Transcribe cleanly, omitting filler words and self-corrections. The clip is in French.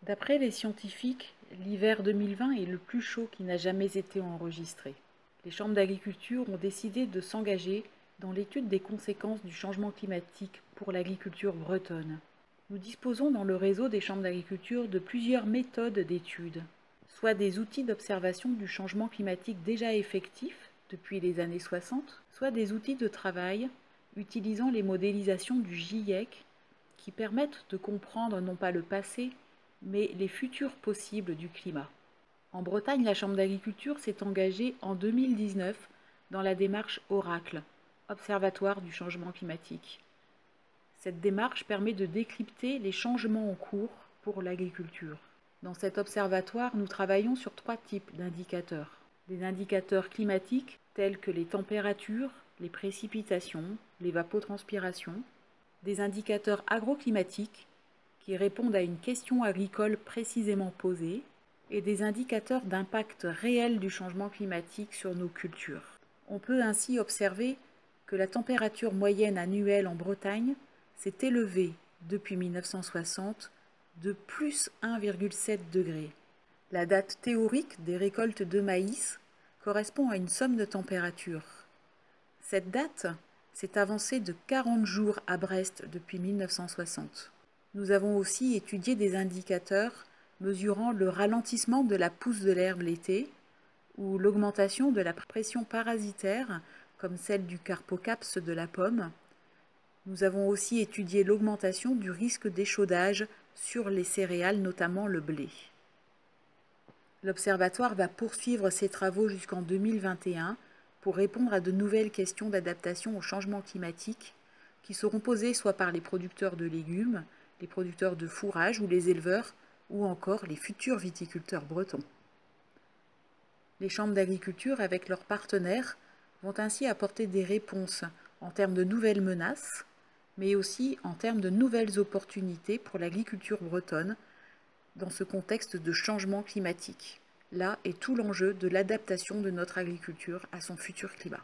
D'après les scientifiques, l'hiver 2020 est le plus chaud qui n'a jamais été enregistré. Les chambres d'agriculture ont décidé de s'engager dans l'étude des conséquences du changement climatique pour l'agriculture bretonne. Nous disposons dans le réseau des chambres d'agriculture de plusieurs méthodes d'étude, soit des outils d'observation du changement climatique déjà effectifs depuis les années 60, soit des outils de travail utilisant les modélisations du GIEC qui permettent de comprendre non pas le passé, mais les futurs possibles du climat. En Bretagne, la Chambre d'agriculture s'est engagée en 2019 dans la démarche Oracle, Observatoire du changement climatique. Cette démarche permet de décrypter les changements en cours pour l'agriculture. Dans cet observatoire, nous travaillons sur 3 types d'indicateurs. Des indicateurs climatiques tels que les températures, les précipitations, l'évapotranspiration. Des indicateurs agroclimatiques qui répondent à une question agricole précisément posée, et des indicateurs d'impact réel du changement climatique sur nos cultures. On peut ainsi observer que la température moyenne annuelle en Bretagne s'est élevée depuis 1960 de plus 1,7 degré. La date théorique des récoltes de maïs correspond à une somme de température. Cette date s'est avancée de 40 jours à Brest depuis 1960. Nous avons aussi étudié des indicateurs mesurant le ralentissement de la pousse de l'herbe l'été ou l'augmentation de la pression parasitaire comme celle du carpocaps de la pomme. Nous avons aussi étudié l'augmentation du risque d'échaudage sur les céréales, notamment le blé. L'Observatoire va poursuivre ses travaux jusqu'en 2021 pour répondre à de nouvelles questions d'adaptation au changement climatique qui seront posées soit par les producteurs de légumes, les producteurs de fourrage ou les éleveurs, ou encore les futurs viticulteurs bretons. Les chambres d'agriculture, avec leurs partenaires, vont ainsi apporter des réponses en termes de nouvelles menaces, mais aussi en termes de nouvelles opportunités pour l'agriculture bretonne dans ce contexte de changement climatique. Là est tout l'enjeu de l'adaptation de notre agriculture à son futur climat.